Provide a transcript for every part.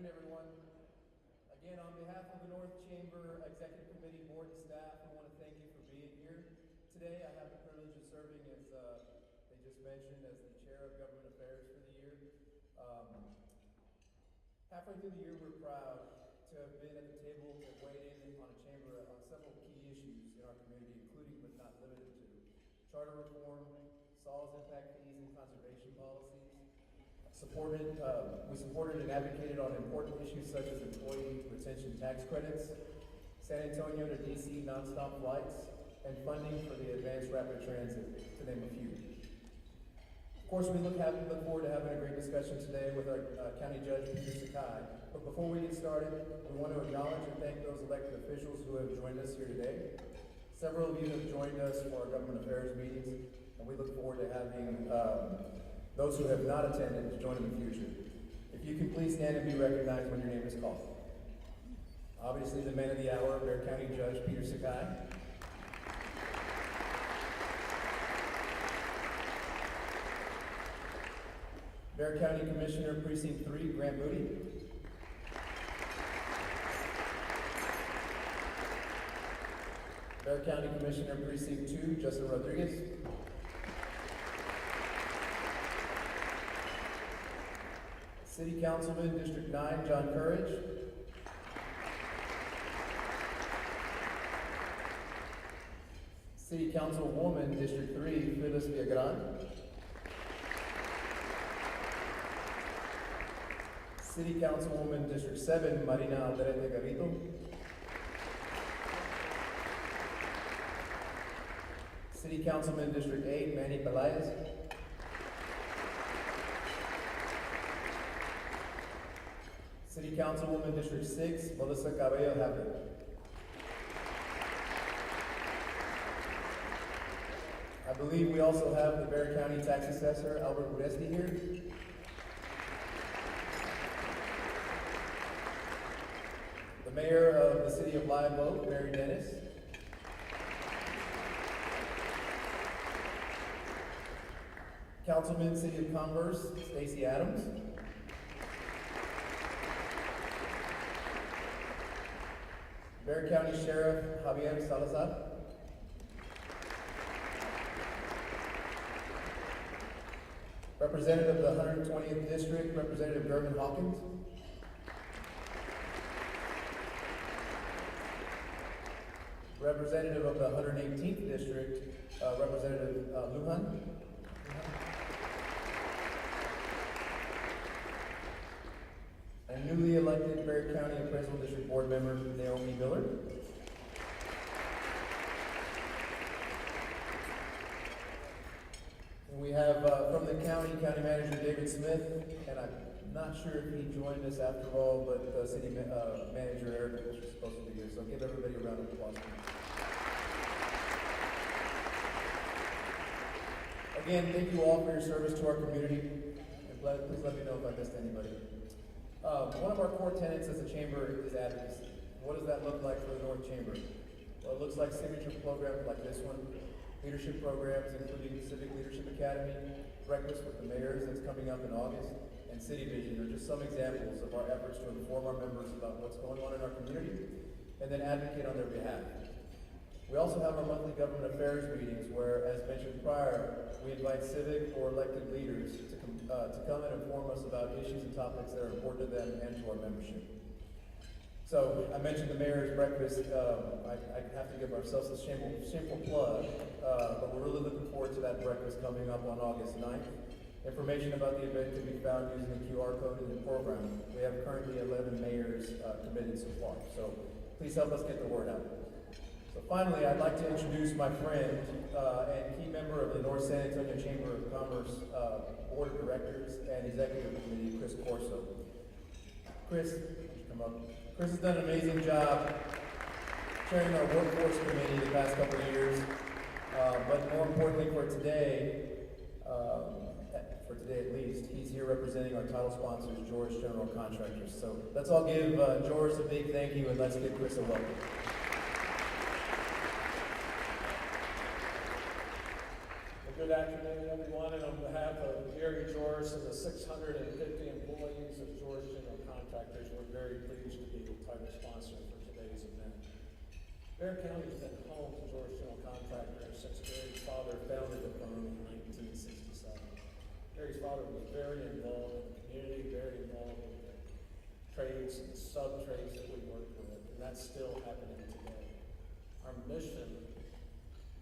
afternoon, everyone. Again, on behalf of the North Chamber Executive Committee, Board, and staff, I want to thank you for being here. Today, I have the privilege of serving, as they just mentioned, as the Chair of Government Affairs for the year. Halfway through the year, we're proud to have been at the table and weighed in on a chamber on several key issues in our community, including but not limited to charter reform, solids impact fees and conservation policies. We supported and advocated on important issues such as employee retention tax credits, San Antonio to DC nonstop flights, and funding for the advanced rapid transit, to name a few. Of course, we look forward to having a great discussion today with our County Judge, Peter Sakai. But before we get started, we want to acknowledge and thank those elected officials who have joined us here today. Several of you have joined us for our government affairs meetings, and we look forward to having those who have not attended to join in the future. If you can please stand and be recognized when your name is called. Obviously, the man of the hour, Bexar County Judge Peter Sakai. Bexar County Commissioner Precinct 3, Grant Moody. Bexar County Commissioner Precinct 2, Justin Rodriguez. City Councilman District 9, John Courage. City Councilwoman District 3, Phyllis Viagran. City Councilwoman District 7, Marina Alderete Garrido. City Councilman District 8, Manny Pelaez. City Councilwoman District 6, Melissa Cabello Happy. I believe we also have the Bexar County Tax Assessor, Albert Uresti, here. The Mayor of the City of Live Oak, Mary Dennis. Councilman, City of Commerce, Stacey Adams. Bexar County Sheriff, Javier Salazar. Representative of the 120th District, Representative Gervin Hawkins. Representative of the 118th District, Representative Lujan. And newly elected Bexar County Appraisal District Board Member, Naomi Miller. And we have from the County Manager David Smith, and I'm not sure if he joined us after all, but City Manager Eric was supposed to be here, so give everybody a round of applause. Again, thank you all for your service to our community, and please let me know if I missed anybody. One of our core tenets as a chamber is advocacy. What does that look like for the North Chamber? Well, it looks like signature programs like this one, leadership programs including Civic Leadership Academy, breakfast with the mayors that's coming up in August, and City Vision are just some examples of our efforts to inform our members about what's going on in our community and then advocate on their behalf. We also have our monthly government affairs meetings where, as mentioned prior, we invite civic or elected leaders to come and inform us about issues and topics that are important to them and to our membership. So, I mentioned the mayor's breakfast. I have to give ourselves a shameful plug, but we're really looking forward to that breakfast coming up on August 9th. Information about the event can be found using the QR code in the program. We have currently 11 mayors committed so far, so please help us get the word out. So finally, I'd like to introduce my friend and key member of the North San Antonio Chamber of Commerce Board of Directors and Executive Committee, Chris Corso. Chris, why don't you come up? Chris has done an amazing job chairing our workforce committee the past couple of years, but more importantly for today at least, he's here representing our title sponsors, George General Contractors. So let's all give George a big thank you and let's give Chris a welcome. Good afternoon, everyone, and on behalf of Gary George and the 650 employees of George General Contractors. We're very pleased to be the title sponsor for today's event. Bexar County has been home to George General Contractors since Gary's father founded the firm in 1967. Gary's father was very involved in the community, very involved in the trades and sub-trades that we work with, and that's still happening today. Our mission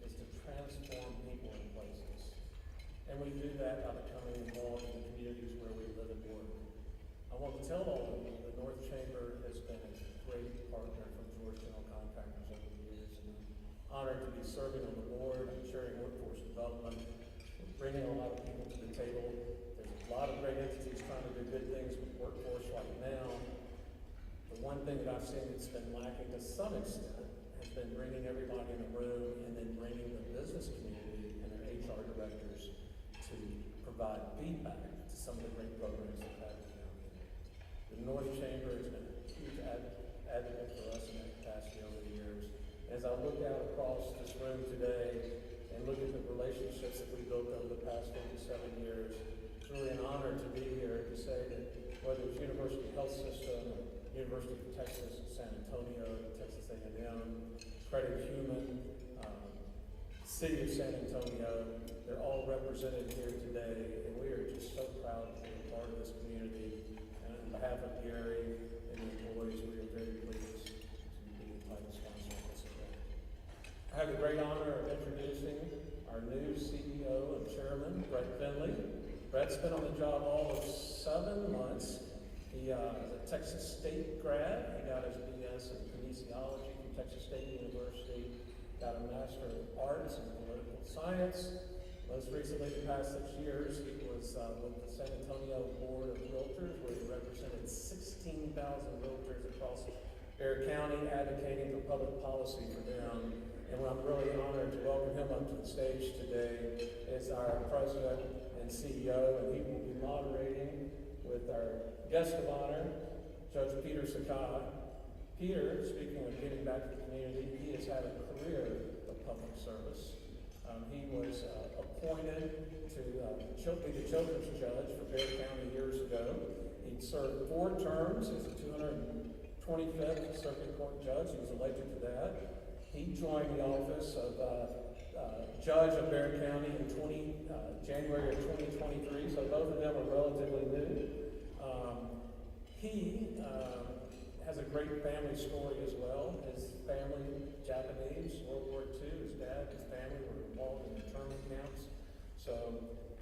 is to transform people and places, and we do that by becoming involved in the communities where we live and work. I want to tell all of you, the North Chamber has been a great partner from George General Contractors over the years, and I'm honored to be serving on the board. I'm chairing workforce development, bringing a lot of people to the table. There's a lot of great entities trying to do good things with workforce right now. The one thing that I've seen that's been lacking to some extent has been bringing everybody in the room and then bringing the business community and their HR directors to provide feedback to some of the great programs that we've had down here. The North Chamber has been a huge advocate for us in that capacity over the years. As I look out across this room today and look at the relationships that we built over the past 57 years, it's really an honor to be here to say that whether it's University Health System, University of Texas, San Antonio, Texas A&M, Credit Human, City of San Antonio, they're all represented here today, and we are just so proud to be a part of this community. And on behalf of Gary and the employees, we are very pleased to be the title sponsor of this event. I have the great honor of introducing our new CEO and chairman, Brett Finley. Brett's been on the job all of 7 months. He is a Texas State grad. He got his BS in kinesiology from Texas State University, got a Master of Arts in Political Science. Most recently, the past 6 years, he was with the San Antonio Board of Realtors, where he represented 16,000 realtors across Bexar County, advocating for public policy for them. And I'm really honored to welcome him up to the stage today as our president and CEO, and he will be moderating with our guest of honor, Judge Peter Sakai. Peter, speaking of giving back to the community, he has had a career of public service. He was appointed to be the children's judge for Bexar County years ago. He served 4 terms as the 225th Circuit Court judge. He was elected to that. He joined the office of judge of Bexar County in January of 2023, so both of them are relatively new. He has a great family story as well. His family, Japanese, World War II, his dad, his family were involved in internment camps. So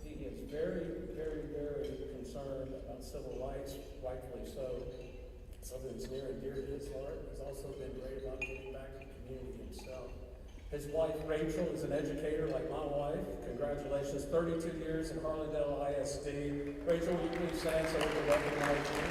he is very, very, very concerned about civil rights, rightfully so. Something that's near and dear to his heart. He's also been great about giving back to the community himself. His wife, Rachel, is an educator like my wife. Congratulations, 32 years in Harlandale ISD. Rachel, will you please stand so we can recognize you?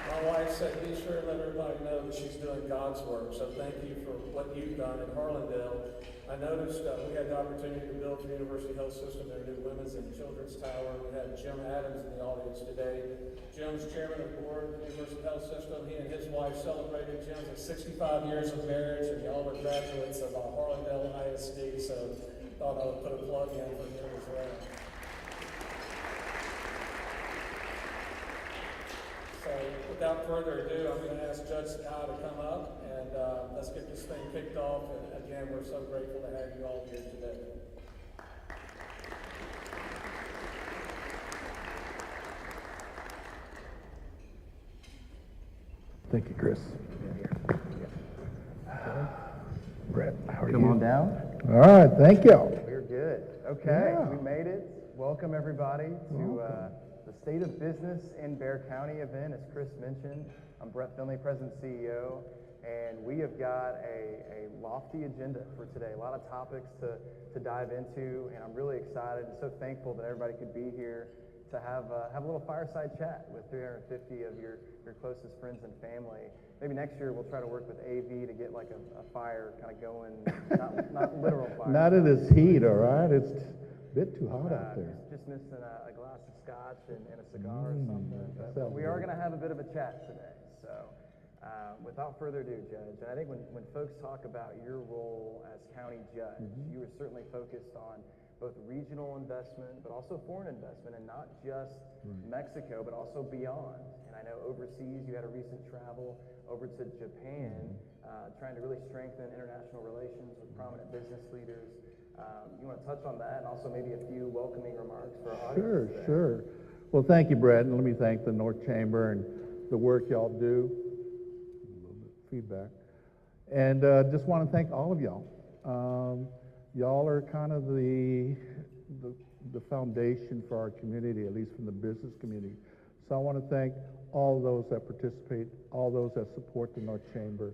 My wife said, be sure and let everybody know that she's doing God's work. So thank you for what you've done in Harlandale. I noticed we had the opportunity to build the University Health System, their new women's and children's tower. We had Jim Adams in the audience today. Jim's chairman of the board of the University Health System. He and his wife celebrated Jim's 65 years of marriage, and y'all are graduates of Harlandale ISD, so thought I would put a plug in for him as well. So without further ado, I'm going to ask Judge Sakai to come up, and let's get this thing kicked off. And again, we're so grateful to have you all here today. Thank you, Chris. Brett, how are you? Come on down. All right, thank you. We're good. Okay, Yeah. we made it. Welcome everybody to the State of Business in Bexar County event. As Chris mentioned, I'm Brett Finley, President and CEO, and we have got a lofty agenda for today. A lot of topics to dive into, and I'm really excited and so thankful that everybody could be here to have a little fireside chat with 350 of your closest friends and family. Maybe next year we'll try to work with AV to get like a fire kind of going, not literal fire. Not in this heat, all right? It's a bit too hot out there. Just missing a glass of scotch and a cigar or something. But sounds we are good. going to have a bit of a chat today. So Without further ado, Judge, and I think when folks talk about your role as county judge, you were certainly focused on both regional investment, but also foreign investment, and not just Mexico, but also beyond. And I know overseas you had a recent travel over to Japan, trying to really strengthen international relations with prominent business leaders. You want to touch on that, and also maybe a few welcoming remarks for our audience today? Sure. Well, thank you, Brett, and let me thank the North Chamber and the work y'all do. A little bit of feedback. And just want to thank all of y'all. Y'all are kind of the foundation for our community, at least from the business community. So I want to thank all those that participate, all those that support the North Chamber.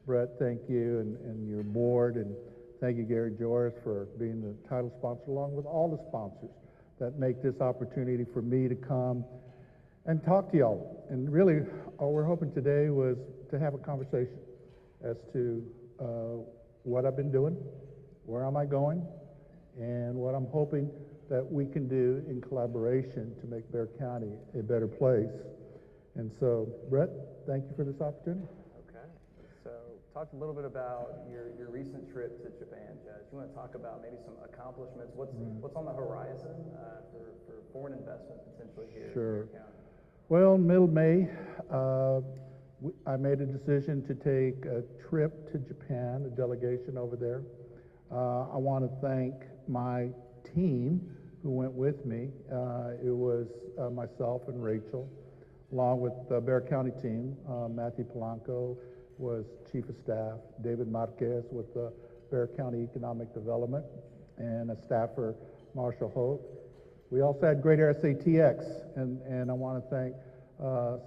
Brett, thank you, and your board, and thank you, Gary Joris, for being the title sponsor, along with all the sponsors that make this opportunity for me to come and talk to y'all. And really, all we're hoping today was to have a conversation as to what I've been doing, where am I going, and what I'm hoping that we can do in collaboration to make Bexar County a better place. And so, Brett, thank you for this opportunity. Okay. So, talk a little bit about your recent trip to Japan, Judge. You want to talk about maybe some accomplishments? What's on the horizon for foreign investment potentially here in Bexar County? Well, middle May, I made a decision to take a trip to Japan, a delegation over there. I want to thank my team who went with me. It was myself and Rachel, along with the Bexar County team. Matthew Polanco was Chief of Staff, David Marquez with the Bexar County Economic Development, and a staffer, Marshall Holt. We also had great SATX, and I want to thank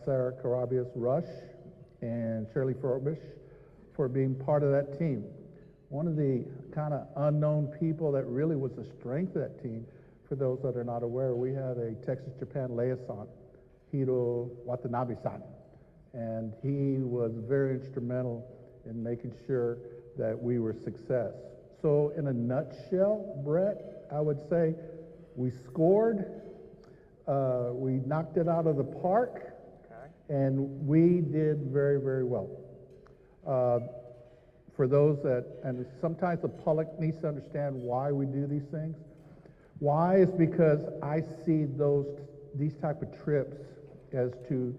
Sarah Carabias Rush and Shirley Furbish for being part of that team. One of the kind of unknown people that really was the strength of that team, for those that are not aware, we had a Texas-Japan liaison, Hiro Watanabe-san, and he was very instrumental in making sure that we were success. So in a nutshell, Brett, I would say we scored, we knocked it out of the park, and we did very, very well. For those that, and sometimes the public needs to understand why we do these things. Why is because I see these type of trips as to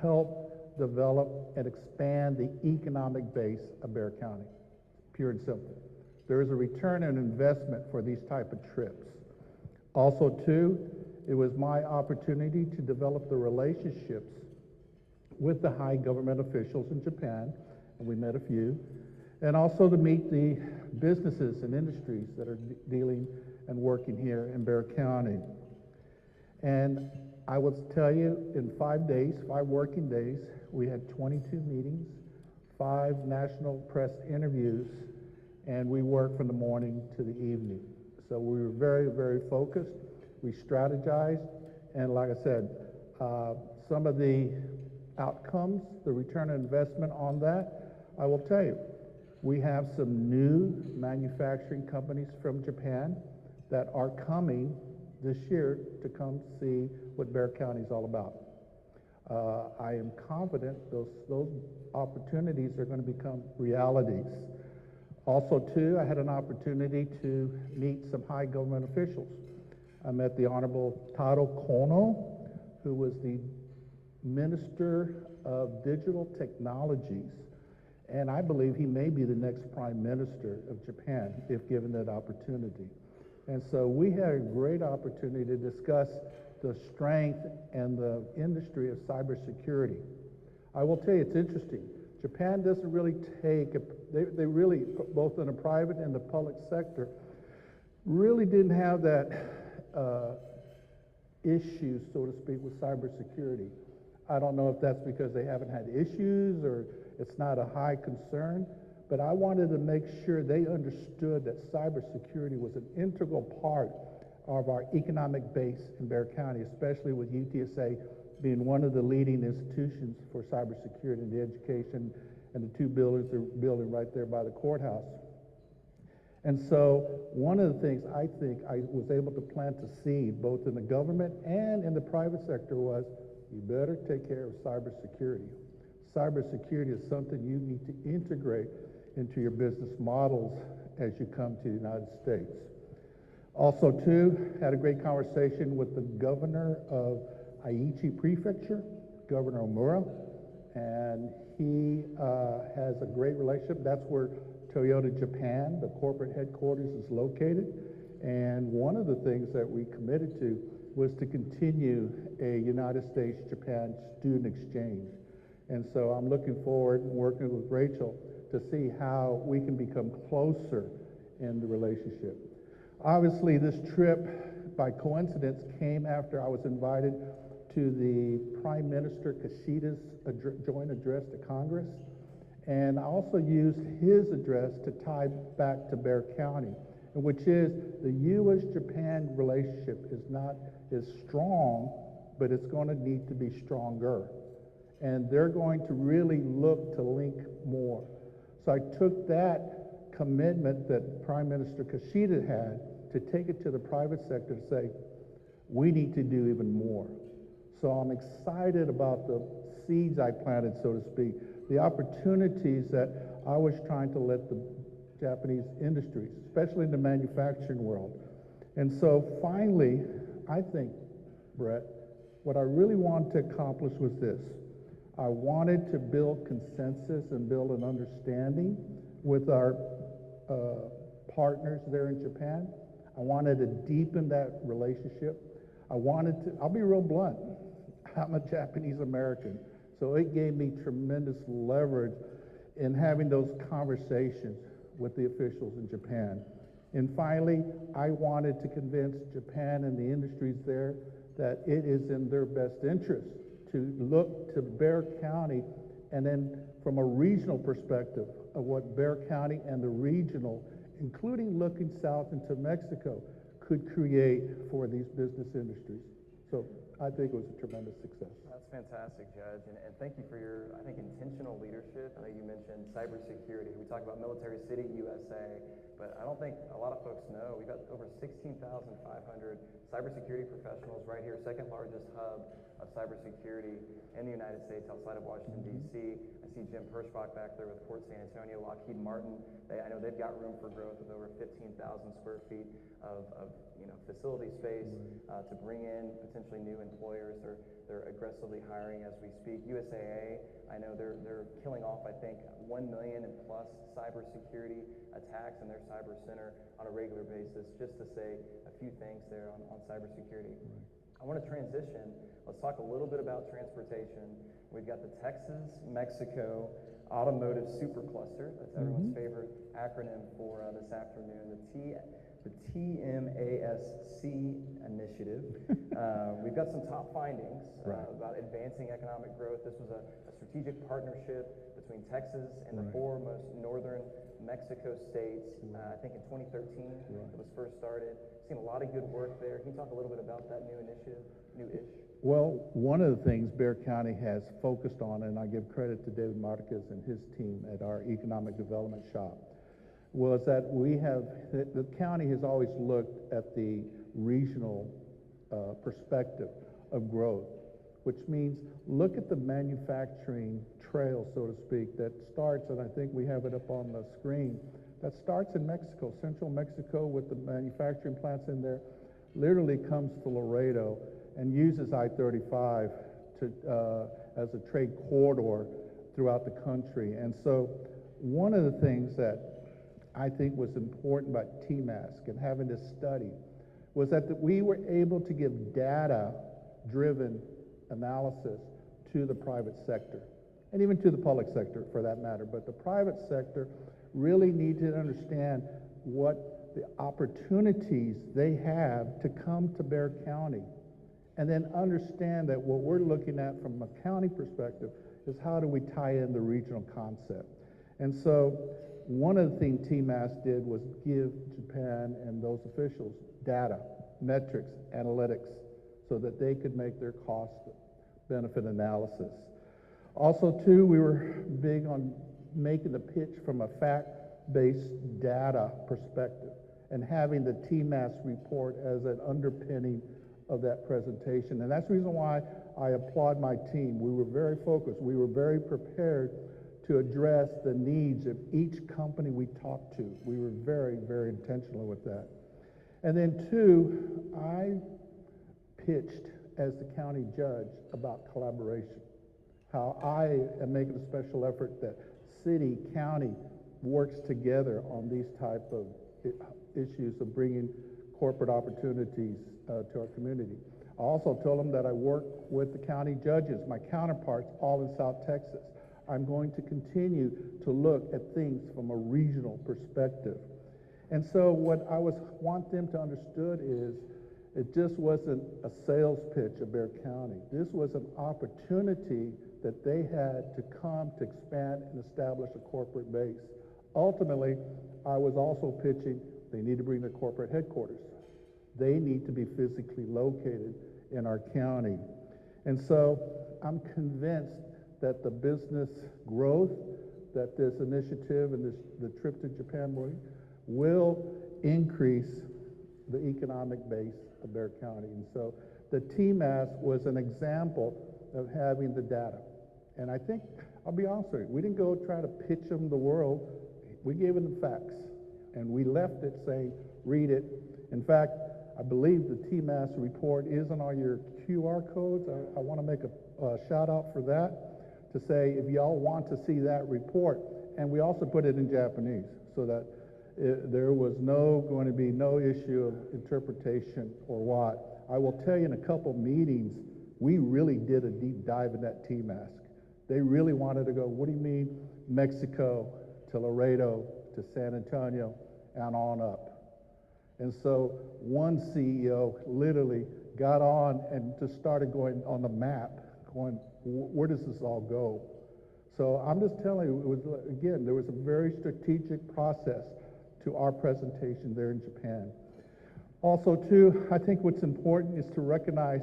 help develop and expand the economic base of Bexar County, pure and simple. There is a return on investment for these type of trips. Also, too, it was my opportunity to develop the relationships with the high government officials in Japan, and we met a few, and also to meet the businesses and industries that are dealing and working here in Bexar County. And I will tell you, in 5 days, 5 working days, we had 22 meetings, 5 national press interviews, and we worked from the morning to the evening. So we were very, very focused. We strategized, and like I said, some of the outcomes, the return on investment on that, I will tell you, we have some new manufacturing companies from Japan that are coming this year to come see what Bexar County is all about. I am confident those opportunities are going to become realities. Also, too, I had an opportunity to meet some high government officials. I met the Honorable Taro Kono, who was the Minister of Digital Technologies, and I believe he may be the next Prime Minister of Japan if given that opportunity. And so we had a great opportunity to discuss the strength and the industry of cybersecurity. I will tell you, it's interesting. Japan doesn't really they really, both in the private and the public sector, really didn't have that issue, so to speak, with cybersecurity. I don't know if that's because they haven't had issues or it's not a high concern, but I wanted to make sure they understood that cybersecurity was an integral part of our economic base in Bexar County, especially with UTSA being one of the leading institutions for cybersecurity in the education and the 2 buildings they're building right there by the courthouse. And so one of the things I think I was able to plant a seed both in the government and in the private sector was, you better take care of cybersecurity. cybersecurity is something you need to integrate into your business models as you come to the United States. Also, too, had a great conversation with the governor of Aichi Prefecture, Governor Omura, and he has a great relationship. That's where Toyota Japan, the corporate headquarters, is located. And one of the things that we committed to was to continue a United States-Japan student exchange. And so I'm looking forward, working with Rachel, to see how we can become closer in the relationship. Obviously, this trip, by coincidence, came after I was invited to the Prime Minister Kishida's joint address to Congress. And I also used his address to tie back to Bexar County, which is the U.S.-Japan relationship is not as strong, but it's going to need to be stronger. And they're going to really look to link more. So I took that commitment that Prime Minister Kishida had to take it to the private sector to say, we need to do even more. So I'm excited about the seeds I planted, so to speak, the opportunities that I was trying to let the Japanese industries, especially in the manufacturing world. And so finally, I think, Brett, what I really wanted to accomplish was this. I wanted to build consensus and build an understanding with our partners there in Japan. I wanted to deepen that relationship. I'll be real blunt, I'm a Japanese American, so it gave me tremendous leverage in having those conversations with the officials in Japan. And finally, I wanted to convince Japan and the industries there that it is in their best interest to look to Bexar County, and then from a regional perspective of what Bexar County and the regional, including looking south into Mexico, could create for these business industries. So I think it was a tremendous success. That's fantastic, Judge, and thank you for your, I think, intentional leadership. I know you mentioned cybersecurity. We talk about Military City, USA, but I don't think a lot of folks know we've got over 16,500 cybersecurity professionals right here, second largest hub of cybersecurity in the United States outside of Washington, D.C. I see Jim Pershbach back there with Port San Antonio, Lockheed Martin. I know they've got room for growth with over 15,000 square feet of facility space to bring in potentially new employers. They're aggressively hiring as we speak. USAA, I know they're killing off, I think, 1 million and plus cybersecurity attacks in their cyber center on a regular basis, just to say a few things there on cybersecurity. I want to transition. Let's talk a little bit about transportation. We've got the Texas-Mexico Automotive Supercluster. That's everyone's favorite acronym for this afternoon, the TMASC initiative. We've got some top findings about advancing economic growth. This was a strategic partnership between Texas and the four most northern Mexico states. I think in 2013 it was first started. Seen a lot of good work there. Can you talk a little bit about that new initiative, new-ish? Well, one of the things Bexar County has focused on, and I give credit to David Marquez and his team at our economic development shop, was that the county has always looked at the regional perspective of growth, which means look at the manufacturing trail, so to speak, that starts, and I think we have it up on the screen, that starts in Mexico, central Mexico, with the manufacturing plants in there, literally comes to Laredo and uses I-35 as a trade corridor throughout the country. And so one of the things that I think was important about TMASC and having this study was that we were able to give data-driven analysis to the private sector, and even to the public sector for that matter. But the private sector really need to understand what the opportunities they have to come to Bexar County, and then understand that what we're looking at from a county perspective is how do we tie in the regional concept. And so one of the things TMAS did was give Japan and those officials data, metrics, analytics, so that they could make their cost-benefit analysis. Also, too, we were big on making the pitch from a fact-based data perspective and having the TMAS report as an underpinning of that presentation. And that's the reason why I applaud my team. We were very focused. We were very prepared to address the needs of each company we talked to. We were very, very intentional with that. And then two, I pitched as the county judge about collaboration, how I am making a special effort that city, county works together on these type of issues of bringing corporate opportunities to our community. I also told them that I work with the county judges, my counterparts, all in South Texas. I'm going to continue to look at things from a regional perspective. And so what I want them to understood is it just wasn't a sales pitch of Bexar County. This was an opportunity that they had to come to expand and establish a corporate base. Ultimately, I was also pitching they need to bring their corporate headquarters. They need to be physically located in our county. And so I'm convinced that the business growth that this initiative and the trip to Japan will increase the economic base of Bexar County. And so the TMAS was an example of having the data. And I think, I'll be honest with you, we didn't go try to pitch them the world. We gave them the facts. And we left it saying, read it. In fact, I believe the TMAS report is on all your QR codes. I want to make a shout out for that, to say if y'all want to see that report. And we also put it in Japanese so that there was going to be no issue of interpretation or what. I will tell you, in a couple meetings, we really did a deep dive in that TMAS. They really wanted to go, what do you mean Mexico to Laredo to San Antonio and on up? And so one CEO literally got on and just started going on the map, going, where does this all go? So I'm just telling you, it was, again, there was a very strategic process to our presentation there in Japan. Also, too, I think what's important is to recognize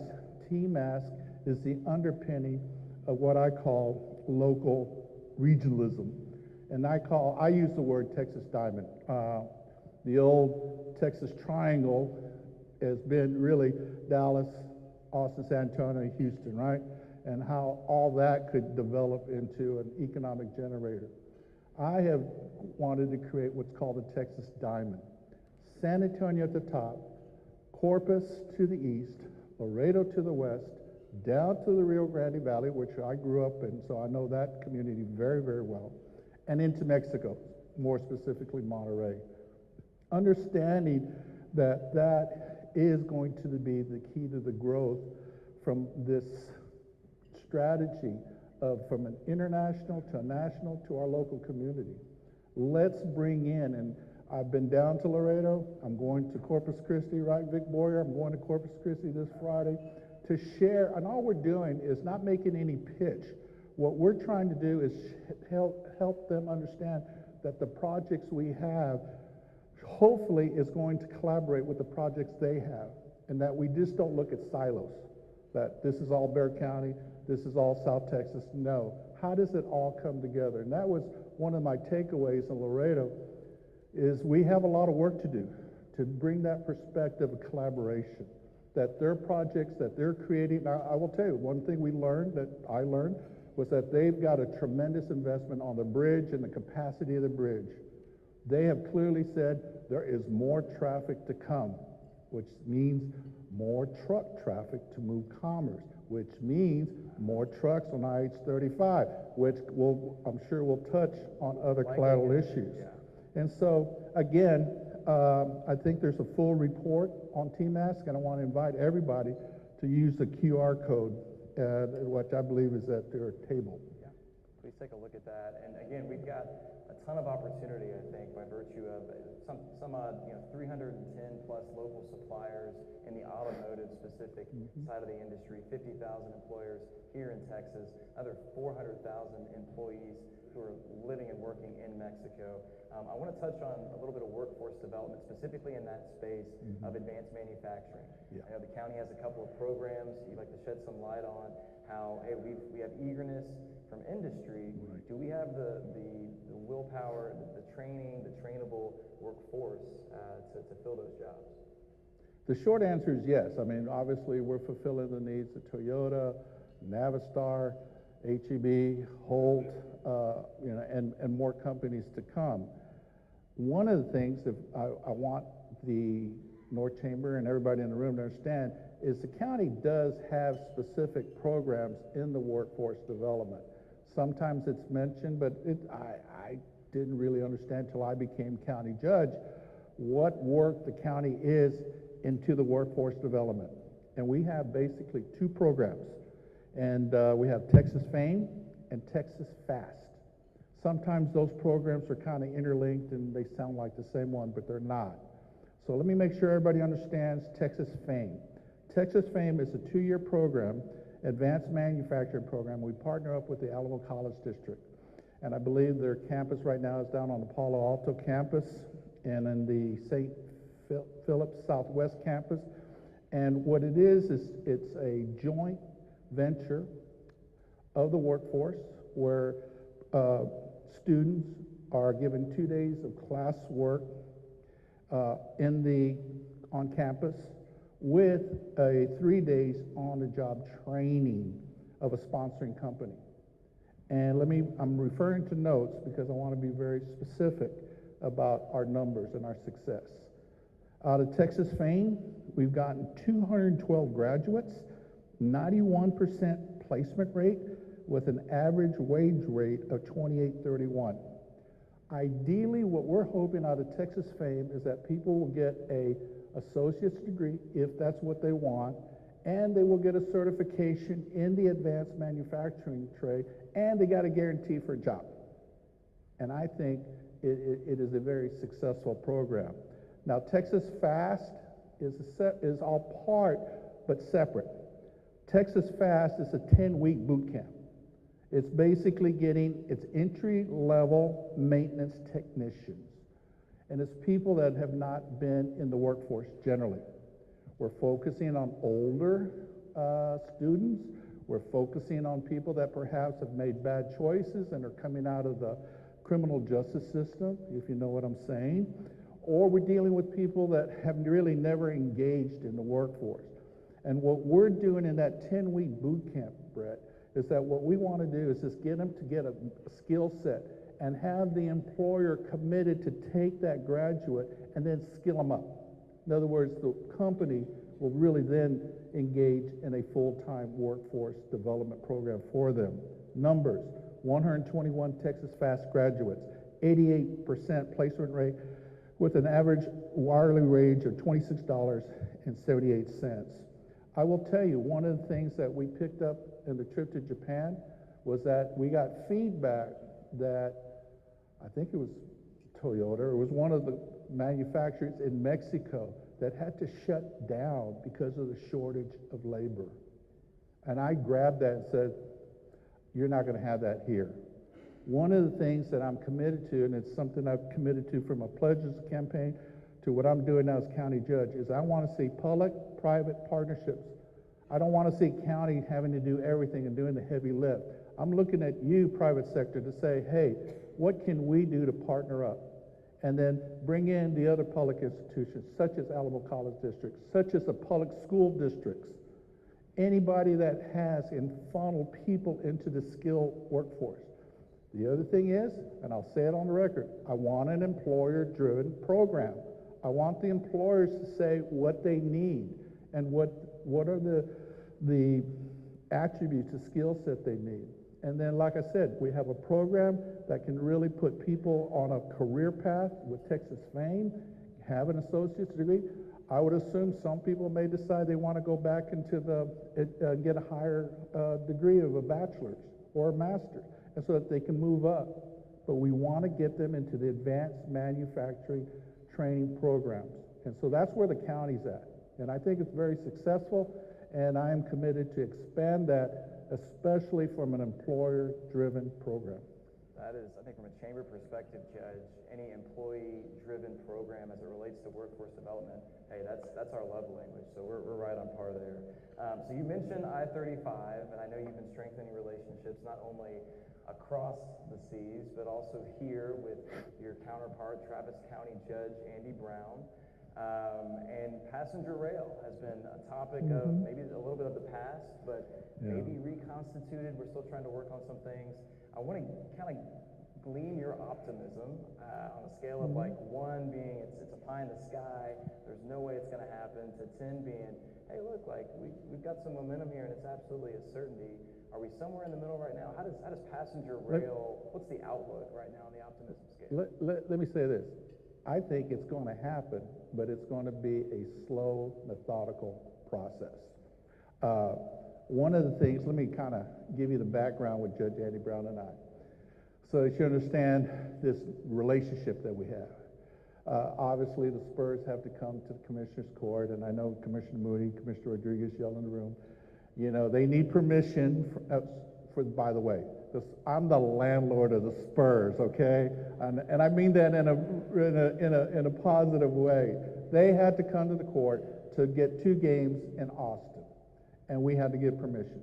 TMAS is the underpinning of what I call local regionalism. And I use the word Texas Diamond. The old Texas Triangle has been really Dallas, Austin, San Antonio, Houston, right? And how all that could develop into an economic generator. I have wanted to create what's called a Texas Diamond. San Antonio at the top, Corpus to the east, Laredo to the west, down to the Rio Grande Valley, which I grew up in, so I know that community very, very well, and into Mexico, more specifically Monterrey. Understanding that that is going to be the key to the growth from this strategy of from an international to a national to our local community. Let's bring in, and I've been down to Laredo, I'm going to Corpus Christi, right, Vic Boyer? I'm going to Corpus Christi this Friday to share, and all we're doing is not making any pitch. What we're trying to do is help them understand that the projects we have hopefully is going to collaborate with the projects they have, and that we just don't look at silos, that this is all Bexar County, this is all South Texas. No, how does it all come together? And that was one of my takeaways in Laredo, is we have a lot of work to do to bring that perspective of collaboration, that their projects that they're creating. Now, I will tell you, one thing I learned, was that they've got a tremendous investment on the bridge and the capacity of the bridge. They have clearly said there is more traffic to come, which means more truck traffic to move commerce, which means more trucks on IH-35, which I'm sure will touch on other collateral issues. Yeah. And so, again, I think there's a full report on TMAS, and I want to invite everybody to use the QR code, which I believe is at their table. Yeah, please take a look at that. And again, we've got a ton of opportunity, I think, by virtue of some 310 plus local suppliers in the automotive specific side of the industry, 50,000 employers here in Texas, another 400,000 employees who are living and working in Mexico. I want to touch on a little bit of workforce development, specifically in that space of advanced manufacturing. Yeah. I know the county has a couple of programs you'd like to shed some light on, how, hey, we have eagerness from industry. Right. Do we have the willpower, the training, the trainable workforce to fill those jobs? The short answer is yes. I mean, obviously, we're fulfilling the needs of Toyota, Navistar, HEB, Holt, and more companies to come. One of the things that I want the North Chamber and everybody in the room to understand is the county does have specific programs in the workforce development. Sometimes it's mentioned, but I didn't really understand till I became county judge what work the county is into the workforce development. And we have basically two programs. And we have Texas Fame and Texas Fast. Sometimes those programs are kind of interlinked and they sound like the same one, but they're not. So let me make sure everybody understands Texas Fame. Texas Fame is a 2-year program, advanced manufacturing program. We partner up with the Alamo College District. And I believe their campus right now is down on the Palo Alto campus and in the St. Philip Southwest campus. And what it is it's a joint venture of the workforce where students are given 2 days of class work on campus with a 3 days on-the-job training of a sponsoring company. And I'm referring to notes because I want to be very specific about our numbers and our success. Out of Texas Fame, we've gotten 212 graduates, 91% placement rate with an average wage rate of $28.31. Ideally, what we're hoping out of Texas Fame is that people will get a associate's degree if that's what they want, and they will get a certification in the advanced manufacturing trade, and they got a guarantee for a job. And I think it is a very successful program. Now, Texas Fast is all part but separate. Texas Fast is a 10-week boot camp. It's basically it's entry-level maintenance technicians. And it's people that have not been in the workforce generally. We're focusing on older students. We're focusing on people that perhaps have made bad choices and are coming out of the criminal justice system, if you know what I'm saying. Or we're dealing with people that have really never engaged in the workforce. And what we're doing in that 10-week boot camp, Brett, is that what we want to do is just get them to get a skill set and have the employer committed to take that graduate and then skill them up. In other words, the company will really then engage in a full-time workforce development program for them. Numbers, 121 Texas Fast graduates, 88% placement rate with an average hourly wage of $26.78. I will tell you, one of the things that we picked up in the trip to Japan was that we got feedback that, I think it was Toyota, it was one of the manufacturers in Mexico that had to shut down because of the shortage of labor. And I grabbed that and said, you're not going to have that here. One of the things that I'm committed to, and it's something I've committed to from a pledges campaign to what I'm doing now as county judge, is I want to see public-private partnerships. I don't want to see county having to do everything and doing the heavy lift. I'm looking at you, private sector, to say, hey, what can we do to partner up? And then bring in the other public institutions, such as Alamo College District, such as the public school districts. Anybody that has and funnel people into the skilled workforce. The other thing is, and I'll say it on the record, I want an employer-driven program. I want the employers to say what they need and what are the attributes, the skill set they need. And then, like I said, we have a program that can really put people on a career path with Texas Fame, have an associate's degree. I would assume some people may decide they want to go back into get a higher degree of a bachelor's or a master's, and so that they can move up. But we want to get them into the advanced manufacturing training programs. And so that's where the county's at. And I think it's very successful, and I am committed to expand that, especially from an employer-driven program. That is, I think from a chamber perspective, Judge, any employee-driven program as it relates to workforce development, hey, that's our love language, so we're right on par there. So you mentioned I-35, and I know you've been strengthening relationships not only across the seas, but also here with your counterpart, Travis County Judge Andy Brown. And passenger rail has been a topic of maybe a little bit of the past, but maybe reconstituted. We're still trying to work on some things. I want to kind of glean your optimism on a scale of like 1 being it's a pie in the sky, there's no way it's going to happen, to 10 being, hey, look, like we've got some momentum here and it's absolutely a certainty. Are we somewhere in the middle right now? How does passenger rail, what's the outlook right now on the optimism scale? Let me say this. I think it's going to happen, but it's going to be a slow, methodical process. One of the things, let me kind of give you the background with Judge Andy Brown and I, so that you understand this relationship that we have. Obviously, the Spurs have to come to the Commissioner's Court, and I know Commissioner Moody, Commissioner Rodriguez yell in the room. You know, they need permission by the way, I'm the landlord of the Spurs, okay? And I mean that in a positive way. They had to come to the court to get 2 games in Austin, and we had to get permission.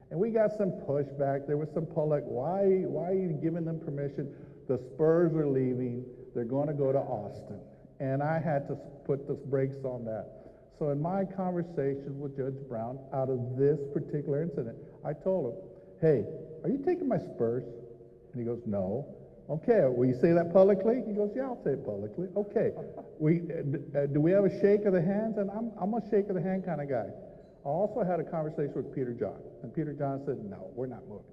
And we got some pushback. There was some public, why are you giving them permission? The Spurs are leaving. They're going to go to Austin. And I had to put the brakes on that. So in my conversations with Judge Brown, out of this particular incident, I told him, hey, are you taking my Spurs? And he goes, no. Okay, will you say that publicly? He goes, yeah, I'll say it publicly. Okay, do we have a shake of the hands? And I'm a shake of the hand kind of guy. I also had a conversation with Peter John, and Peter John said, no, we're not moving.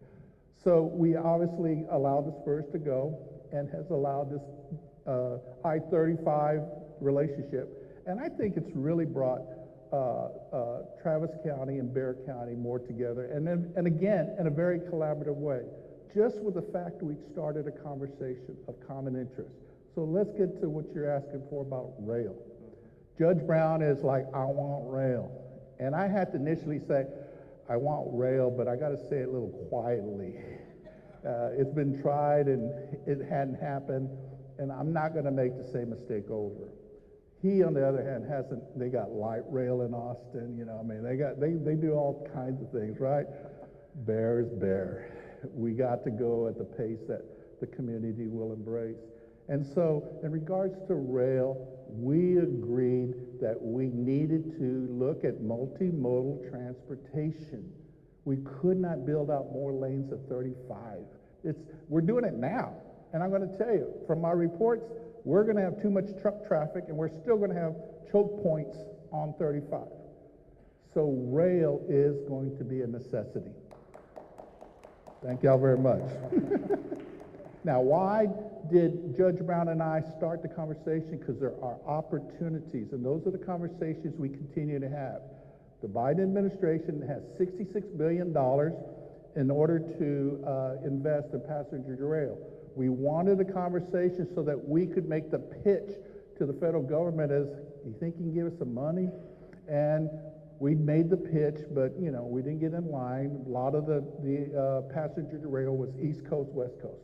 So we obviously allowed the Spurs to go and has allowed this I-35 relationship. And I think it's really brought Travis County and Bexar County more together. And again, in a very collaborative way, just with the fact that we started a conversation of common interest. So let's get to what you're asking for about rail. Judge Brown is like, I want rail. And I had to initially say, I want rail, but I got to say it a little quietly. It's been tried and it hadn't happened, and I'm not going to make the same mistake over. He, on the other hand, they got light rail in Austin, you know, I mean, they do all kinds of things, right? Bear is bear. We got to go at the pace that the community will embrace. And so, in regards to rail, we agreed that we needed to look at multimodal transportation. We could not build out more lanes of 35. We're doing it now. And I'm going to tell you, from my reports, we're going to have too much truck traffic, and we're still going to have choke points on 35. So rail is going to be a necessity. Thank y'all very much. Now, why did Judge Brown and I start the conversation? Because there are opportunities, and those are the conversations we continue to have. The Biden administration has $66 billion in order to invest in passenger rail. We wanted a conversation so that we could make the pitch to the federal government as, you think you can give us some money? And we made the pitch, but you know, we didn't get in line. A lot of the passenger rail was East Coast, West Coast.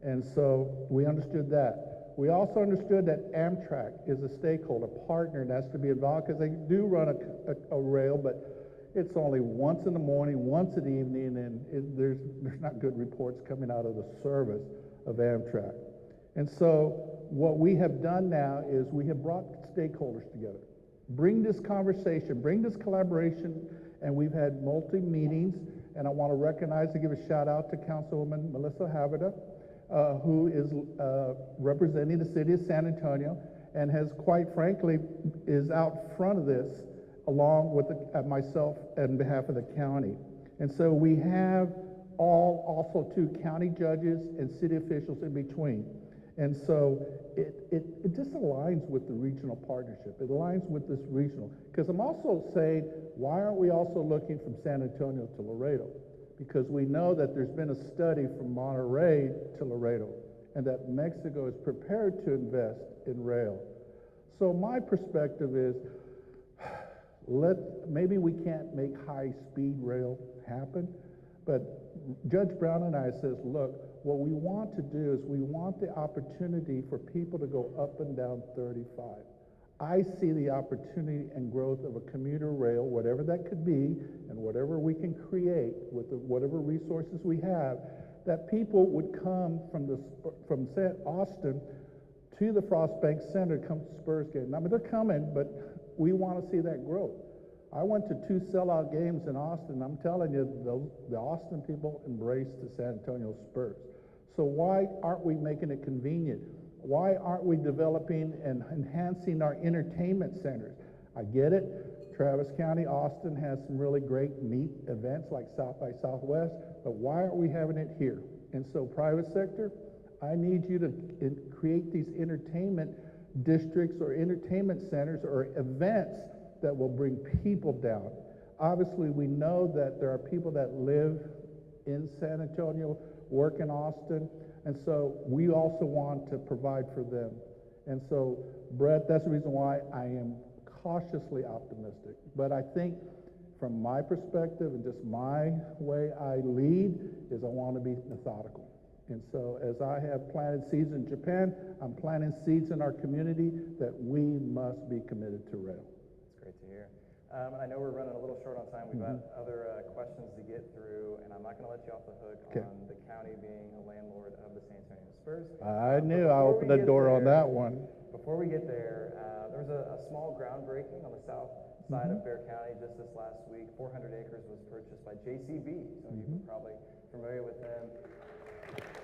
And so we understood that. We also understood that Amtrak is a stakeholder, partner, and has to be involved because they do run a rail, but it's only once in the morning, once in the evening, and there's not good reports coming out of the service of Amtrak. And so what we have done now is we have brought stakeholders together. Bring this conversation, bring this collaboration, and we've had multi-meetings, and I want to recognize and give a shout out to Councilwoman Melissa Havada, who is representing the city of San Antonio and has, quite frankly, is out front of this along with myself on behalf of the county. And so we have also 2 county judges and city officials in between. And so it just aligns with the regional partnership. It aligns with this regional. Because I'm also saying, why aren't we also looking from San Antonio to Laredo? Because we know that there's been a study from Monterey to Laredo, and that Mexico is prepared to invest in rail. So my perspective is, maybe we can't make high-speed rail happen, but Judge Brown and I says, look, what we want to do is we want the opportunity for people to go up and down 35. I see the opportunity and growth of a commuter rail, whatever that could be, and whatever we can create with whatever resources we have, that people would come from Austin to the Frost Bank Center to come to Spurs game. I mean, they're coming, but we want to see that growth. I went to 2 sellout games in Austin. I'm telling you, the Austin people embrace the San Antonio Spurs. So why aren't we making it convenient? Why aren't we developing and enhancing our entertainment centers? I get it. Travis County, Austin has some really great, neat events like South by Southwest, but why aren't we having it here? And so private sector, I need you to create these entertainment districts or entertainment centers or events that will bring people down. Obviously, we know that there are people that live in San Antonio, work in Austin, and so we also want to provide for them. And so, Brett, that's the reason why I am cautiously optimistic. But I think from my perspective and just my way I lead is I want to be methodical. And so as I have planted seeds in Japan, I'm planting seeds in our community that we must be committed to rail. That's great to hear. I know we're running a little short on time. We've got other questions to get through, and I'm not going to let you off the hook on the county being a landlord of the San Antonio Spurs. I knew I opened the door on that one. Before we get there, there was a small groundbreaking on the south side of Bexar County just this last week. 400 acres was purchased by JCB. Some of you are probably familiar with them.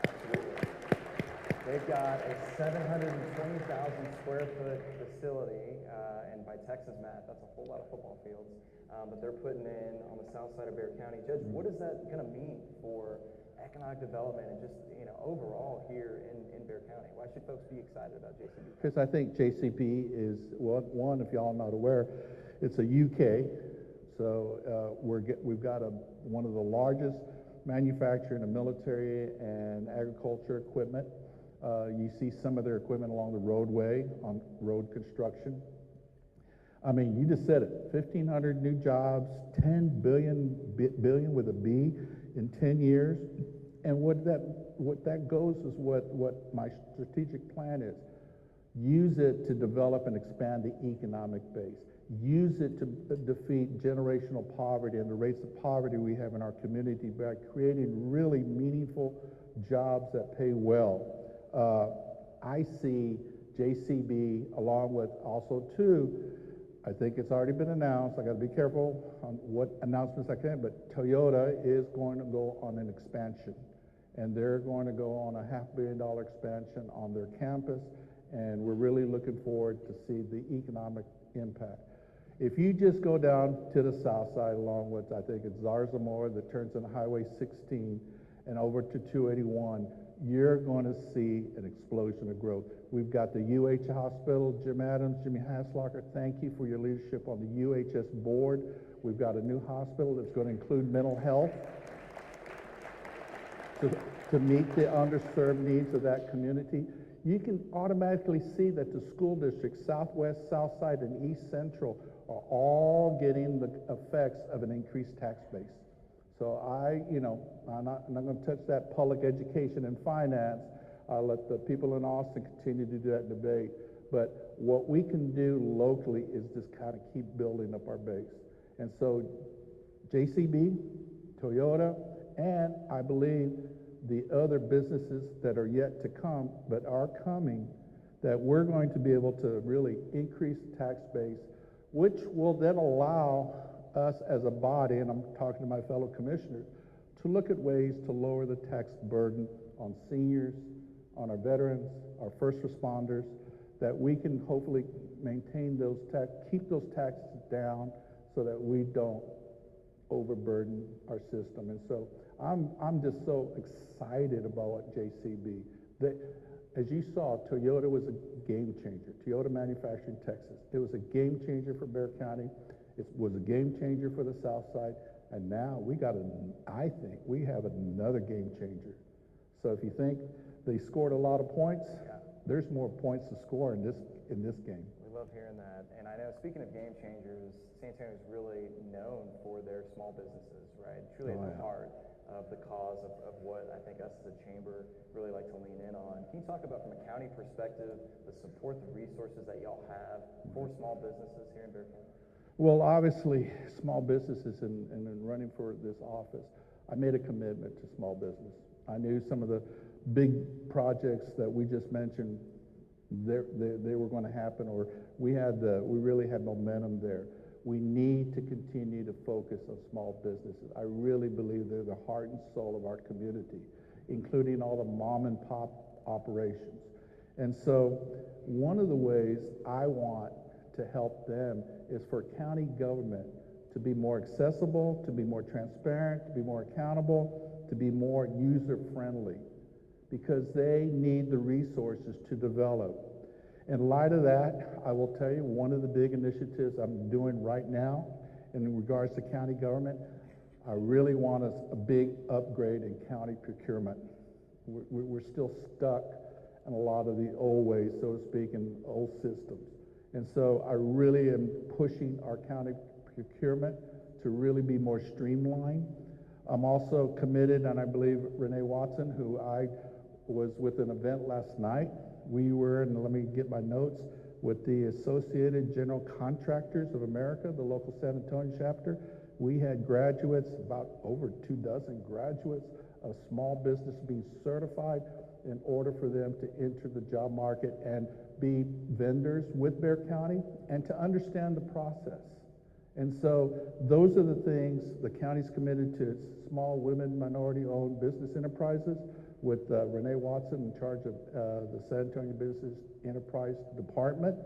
Absolutely. They've got a 720,000 square foot facility, and by Texas math, that's a whole lot of football fields, but they're putting in on the south side of Bexar County. Judge, what is that going to mean for economic development and just, overall here in Bexar County? Why should folks be excited about JCB? Because I think JCB is, well, one, if y'all are not aware, it's a UK, so we've got one of the largest manufacturing of military and agriculture equipment. You see some of their equipment along the roadway on road construction. I mean, you just said it, 1,500 new jobs, 10 billion with a B in 10 years. And what that goes is what my strategic plan is. Use it to develop and expand the economic base. Use it to defeat generational poverty and the rates of poverty we have in our community by creating really meaningful jobs that pay well. I see JCB along with also too, I think it's already been announced, I got to be careful on what announcements I can, but Toyota is going to go on an expansion, and they're going to go on a $500 million expansion on their campus, and we're really looking forward to see the economic impact. If you just go down to the south side along with, I think it's Zarzamora that turns into Highway 16 and over to 281, you're going to see an explosion of growth. We've got the UH Hospital, Jim Adams, Jimmy Haslocker, thank you for your leadership on the UHS board. We've got a new hospital that's going to include mental health to meet the underserved needs of that community. You can automatically see that the school districts, Southwest, Southside, and East Central are all getting the effects of an increased tax base. So I'm not going to touch that public education and finance. I'll let the people in Austin continue to do that debate. But what we can do locally is just kind of keep building up our base. And so JCB, Toyota, and I believe the other businesses that are yet to come, but are coming, that we're going to be able to really increase the tax base, which will then allow us as a body, and I'm talking to my fellow commissioners, to look at ways to lower the tax burden on seniors, on our veterans, our first responders, that we can hopefully maintain those keep those taxes down so that we don't overburden our system. And so I'm just so excited about JCB. As you saw, Toyota was a game changer. Toyota manufacturing Texas. It was a game changer for Bexar County. It was a game changer for the South Side. And now I think we have another game changer. So if you think they scored a lot of points, there's more points to score in this game. We love hearing that. And I know, speaking of game changers, San Antonio is really known for their small businesses, right? Truly at the heart of the cause of what I think us as a chamber really like to lean in on. Can you talk about, from a county perspective, the support, the resources that y'all have for small businesses here in Bexar County? Well, obviously, small businesses and running for this office, I made a commitment to small business. I knew some of the big projects that we just mentioned they were going to happen, or we really had momentum there. We need to continue to focus on small businesses. I really believe they're the heart and soul of our community, including all the mom and pop operations. And so one of the ways I want to help them is for county government to be more accessible, to be more transparent, to be more accountable, to be more user-friendly, because they need the resources to develop. In light of that, I will tell you one of the big initiatives I'm doing right now in regards to county government, I really want a big upgrade in county procurement. We're still stuck in a lot of the old ways, so to speak, in old systems. And so I really am pushing our county procurement to really be more streamlined. I'm also committed, and I believe Renee Watson, who I was with an event last night. We were, and let me get my notes, with the Associated General Contractors of America, the local San Antonio chapter. We had graduates, about over 24 graduates of small business being certified in order for them to enter the job market and be vendors with Bexar County and to understand the process. And so those are the things the county's committed to. Small women, minority-owned business enterprises with Renee Watson in charge of the San Antonio Business Enterprise Department.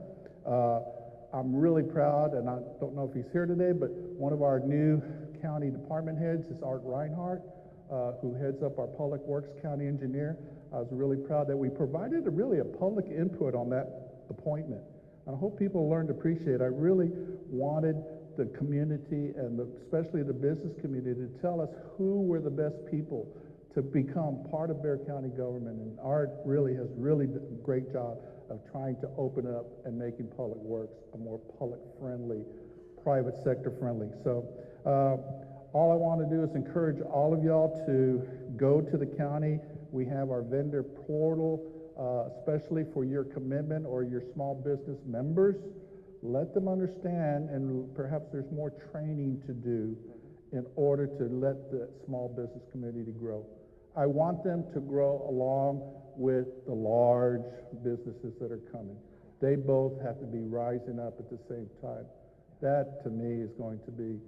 I'm really proud, and I don't know if he's here today, but one of our new county department heads is Art Reinhardt, who heads up our Public Works County Engineer. I was really proud that we provided a public input on that appointment. And I hope people learn to appreciate it. I really wanted the community and especially the business community to tell us who were the best people to become part of Bexar County government. And Art really has done a great job of trying to open up and making public works a more public-friendly, private sector-friendly. So all I want to do is encourage all of y'all to go to the county. We have our vendor portal, especially for your commitment or your small business members. Let them understand, and perhaps there's more training to do in order to let the small business community grow. I want them to grow along with the large businesses that are coming. They both have to be rising up at the same time. That, to me, is going to be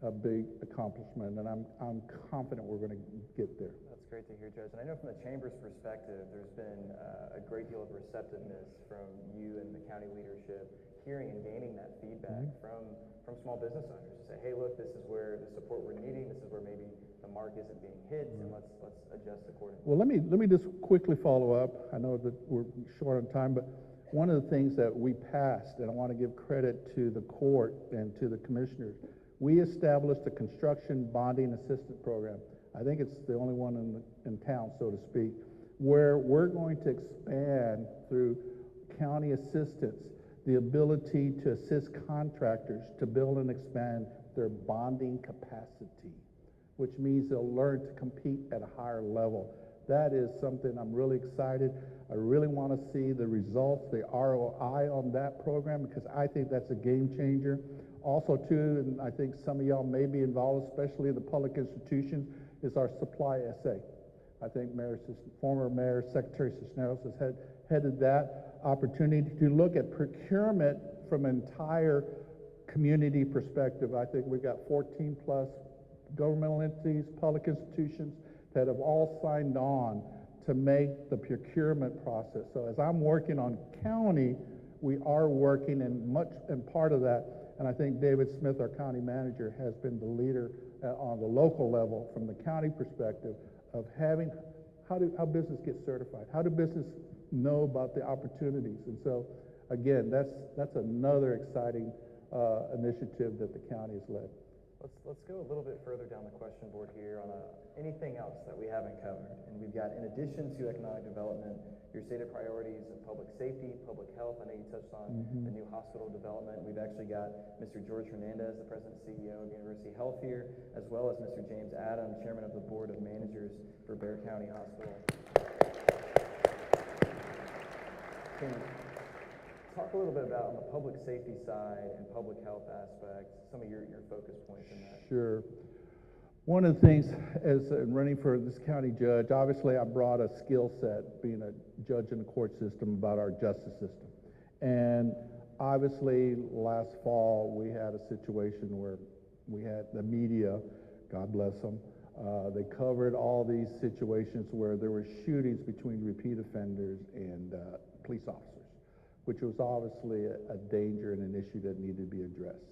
a big accomplishment, and I'm confident we're going to get there. That's great to hear, Judge. And I know from the Chamber's perspective, there's been a great deal of receptiveness from you and the county leadership, hearing and gaining that feedback from small business owners to say, hey, look, this is where the support we're needing, this is where maybe the mark isn't being hit, and let's adjust accordingly. Well, let me just quickly follow up. I know that we're short on time, but one of the things that we passed, and I want to give credit to the court and to the commissioners, we established a construction bonding assistance program. I think it's the only one in town, so to speak, where we're going to expand through county assistance the ability to assist contractors to build and expand their bonding capacity, which means they'll learn to compete at a higher level. That is something I'm really excited. I really want to see the results, the ROI on that program, because I think that's a game changer. Also, too, and I think some of y'all may be involved, especially in the public institutions, is our Supply SA. I think former Mayor Secretary Cisneros has headed that opportunity to look at procurement from an entire community perspective. I think we've got 14 plus governmental entities, public institutions that have all signed on to make the procurement process. So as I'm working on county, we are working in part of that. And I think David Smith, our county manager, has been the leader on the local level from the county perspective of having how business gets certified, how do business know about the opportunities. And so again, that's another exciting initiative that the county has led. Let's go a little bit further down the question board here on anything else that we haven't covered. And we've got, in addition to economic development, your stated priorities of public safety, public health. I know you touched on the new hospital development. We've actually got Mr. George Hernandez, the president and CEO of University Health here, as well as Mr. James Adam, chairman of the board of managers for Bexar County Hospital. Can you talk a little bit about on the public safety side and public health aspects, some of your focus points in that? Sure. One of the things as running for this county judge, obviously I brought a skill set being a judge in the court system about our justice system. And obviously last fall we had a situation where we had the media, God bless them, they covered all these situations where there were shootings between repeat offenders and police officers, which was obviously a danger and an issue that needed to be addressed.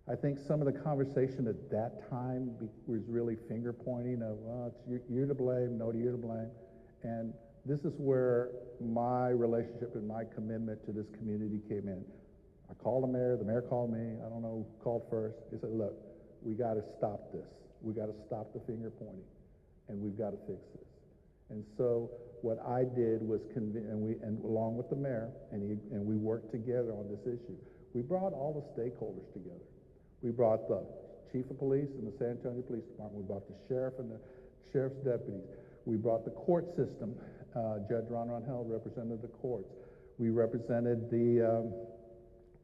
I think some of the conversation at that time was really finger pointing of, well, you're to blame, no, you're to blame. And this is where my relationship and my commitment to this community came in. I called the mayor called me, I don't know who called first. He said, look, we got to stop this. We got to stop the finger pointing, and we've got to fix this. And so what I did was and along with the mayor, and we worked together on this issue. We brought all the stakeholders together. We brought the chief of police and the San Antonio Police Department. We brought the sheriff and the sheriff's deputies. We brought the court system. Judge Ron Held represented the courts. We represented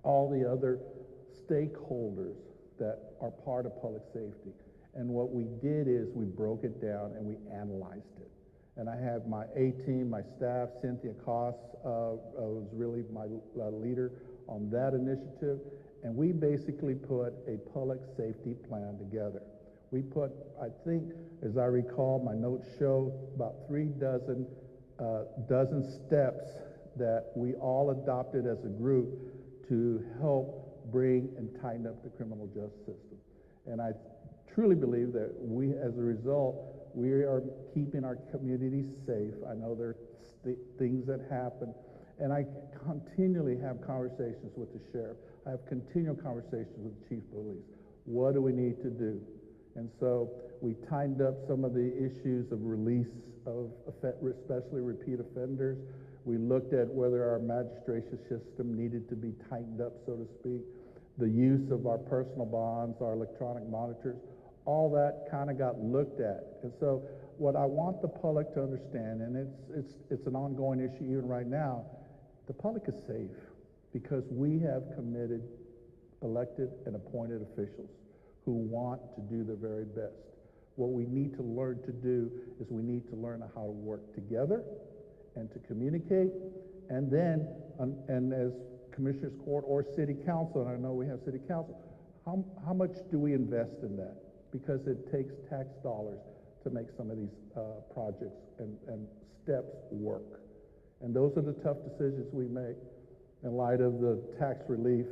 all the other stakeholders that are part of public safety. And what we did is we broke it down and we analyzed it. And I have my A team, my staff. Cynthia Koss was really my leader on that initiative. And we basically put a public safety plan together. We put, I think, as I recall, my notes show about 3 dozen steps that we all adopted as a group to help bring and tighten up the criminal justice system. And I truly believe that we, as a result, we are keeping our communities safe. I know there are things that happen, and I continually have conversations with the sheriff. I have continual conversations with the chief of police. What do we need to do? And so we tightened up some of the issues of release of especially repeat offenders. We looked at whether our magistration system needed to be tightened up, so to speak. The use of our personal bonds, our electronic monitors, all that kind of got looked at. And so what I want the public to understand, and it's an ongoing issue even right now, the public is safe because we have committed, elected, and appointed officials who want to do their very best. What we need to learn to do is we need to learn how to work together and to communicate, and then, and as Commissioners Court or City Council, and I know we have City Council, how much do we invest in that? Because it takes tax dollars to make some of these projects and steps work. And those are the tough decisions we make in light of the tax relief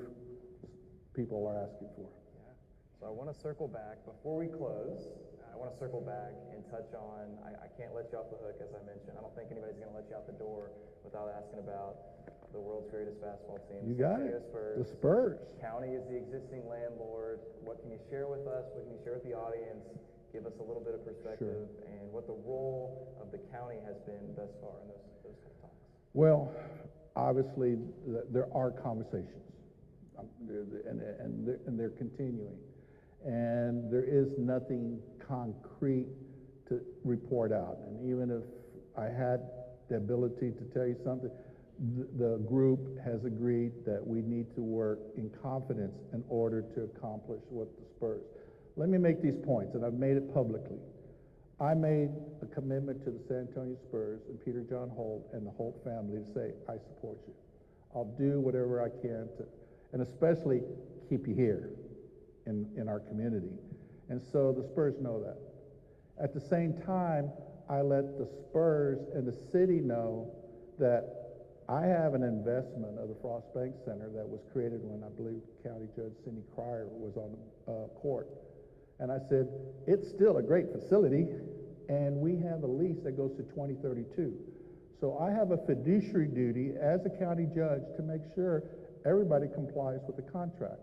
people are asking for. Yeah. So I want to circle back. Before we close, I want to circle back and touch on, I can't let you off the hook, as I mentioned. I don't think anybody's going to let you out the door without asking about the world's greatest basketball team. You got it. The Spurs. County is the existing landlord. What can you share with us? What can you share with the audience? Give us a little bit of perspective and what the role of the county has been thus far in those talks. Well, obviously, there are conversations, and they're continuing. And there is nothing concrete to report out. And even if I had the ability to tell you something, the group has agreed that we need to work in confidence in order to accomplish what the Spurs. Let me make these points, and I've made it publicly. I made a commitment to the San Antonio Spurs and Peter John Holt and the Holt family to say, I support you. I'll do whatever I can to, and especially keep you here in our community. And so the Spurs know that. At the same time, I let the Spurs and the city know that I have an investment of the Frost Bank Center that was created when I believe County Judge Cindy Cryer was on the court. And I said, it's still a great facility, and we have a lease that goes to 2032. So I have a fiduciary duty as a county judge to make sure everybody complies with the contract.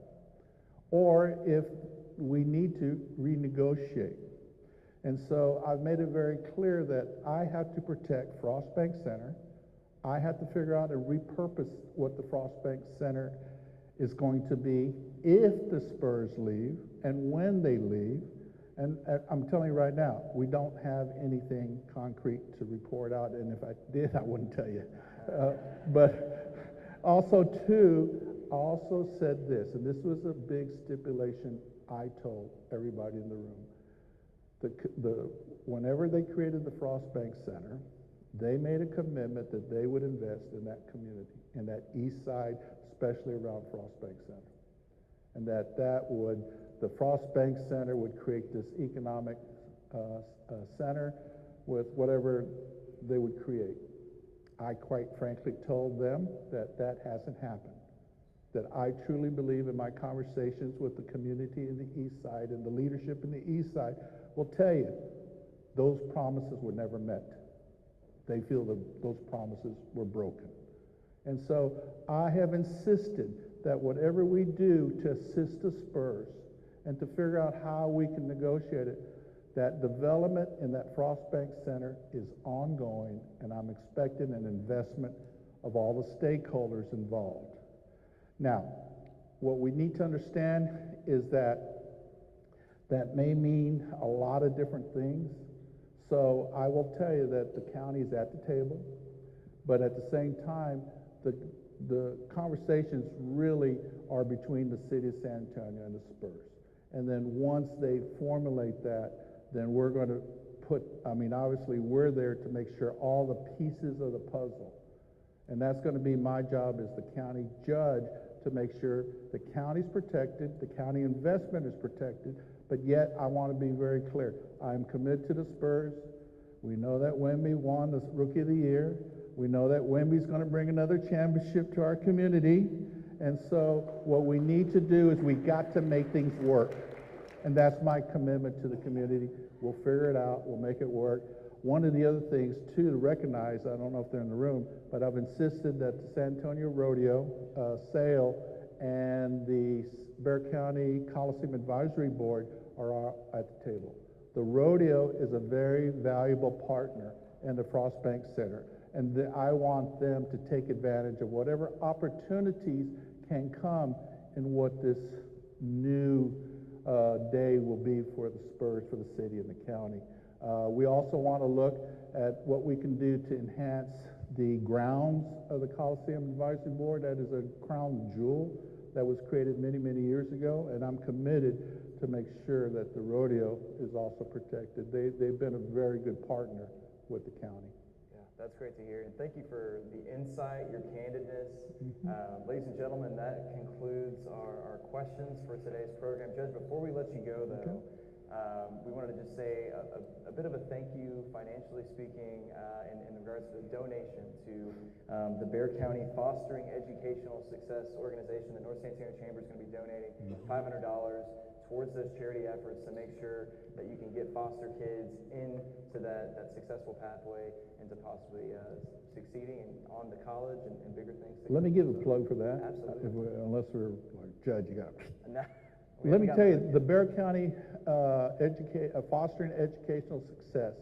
Or if we need to, renegotiate. And so I've made it very clear that I have to protect Frost Bank Center. I have to figure out and repurpose what the Frost Bank Center is going to be if the Spurs leave and when they leave. And I'm telling you right now, we don't have anything concrete to report out, and if I did, I wouldn't tell you. But also, too, I also said this, and this was a big stipulation I told everybody in the room. Whenever they created the Frost Bank Center, they made a commitment that they would invest in that community, in that east side, especially around Frost Bank Center. And the Frost Bank Center would create this economic center with whatever they would create. I quite frankly told them that that hasn't happened. That I truly believe in my conversations with the community in the east side and the leadership in the east side will tell you those promises were never met. They feel that those promises were broken. And so I have insisted that whatever we do to assist the Spurs and to figure out how we can negotiate it, that development in that Frost Bank Center is ongoing, and I'm expecting an investment of all the stakeholders involved. Now, what we need to understand is that may mean a lot of different things. So I will tell you that the county is at the table, but at the same time, the conversations really are between the city of San Antonio and the Spurs. And then once they formulate that, then we're going to obviously we're there to make sure all the pieces of the puzzle, and that's going to be my job as the county judge, to make sure the county's protected, the county investment is protected, but yet I want to be very clear. I'm committed to the Spurs. We know that Wemby won the Rookie of the Year. We know that Wemby's going to bring another championship to our community. And so what we need to do is we got to make things work. And that's my commitment to the community. We'll figure it out. We'll make it work. One of the other things, too, to recognize, I don't know if they're in the room, but I've insisted that the San Antonio Rodeo, sale, and the Bexar County Coliseum Advisory Board are at the table. The rodeo is a very valuable partner in the Frost Bank Center, and I want them to take advantage of whatever opportunities can come in what this new day will be for the Spurs, for the city and the county. We also want to look at what we can do to enhance the grounds of the Coliseum Advisory Board. That is a crown jewel that was created many, many years ago, and I'm committed to make sure that the rodeo is also protected. They've been a very good partner with the county. Yeah, that's great to hear, and thank you for the insight, your candidness. Ladies and gentlemen, that concludes our questions for today's program. Judge, before we let you go, though, we wanted to just say a bit of a thank you, financially speaking, in regards to the donation to the Bexar County Fostering Educational Success Organization. The North San Antonio Chamber is going to be donating $500 towards those charity efforts to make sure that you can get foster kids into that successful pathway into possibly succeeding and on to college and bigger things. Let me give a plug for that. Absolutely. Unless we're like, Judge, you got No, Let me tell you, the Bexar County Fostering Educational Success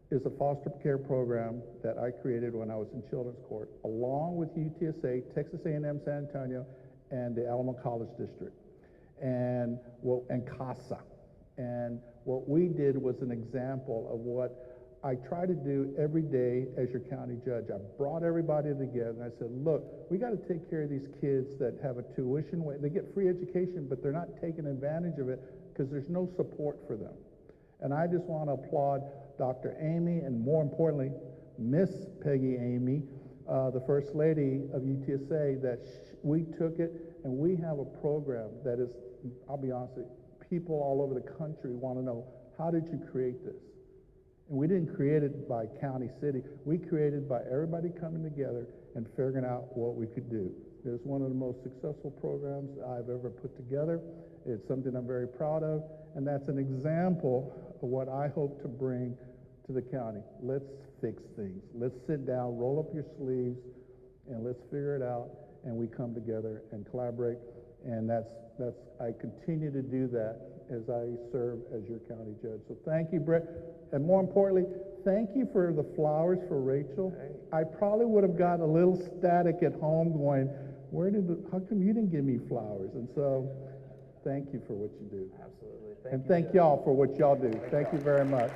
is a foster care program that I created when I was in Children's Court, along with UTSA, Texas A&M San Antonio, and the Alamo College District, and CASA. And what we did was an example of what I try to do every day as your county judge. I brought everybody together and I said, look, we got to take care of these kids that have a tuition. They get free education, but they're not taking advantage of it because there's no support for them. And I just want to applaud Dr. Amy, and more importantly, Miss Peggy Amy, the First Lady of UTSA, that we took it and we have a program that is, I'll be honest with you, people all over the country want to know, how did you create this? And we didn't create it by county, city. We created it by everybody coming together and figuring out what we could do. It's one of the most successful programs I've ever put together. It's something I'm very proud of, and that's an example of what I hope to bring to the county. Let's fix things. Let's sit down, roll up your sleeves, and let's figure it out, and we come together and collaborate. And I continue to do that as I serve as your county judge. So thank you, Brett. And more importantly, thank you for the flowers for Rachel. I probably would have gotten a little static at home going, how come you didn't give me flowers? And so thank you for what you do. Absolutely. Thank y'all for what y'all do. Thank you very much.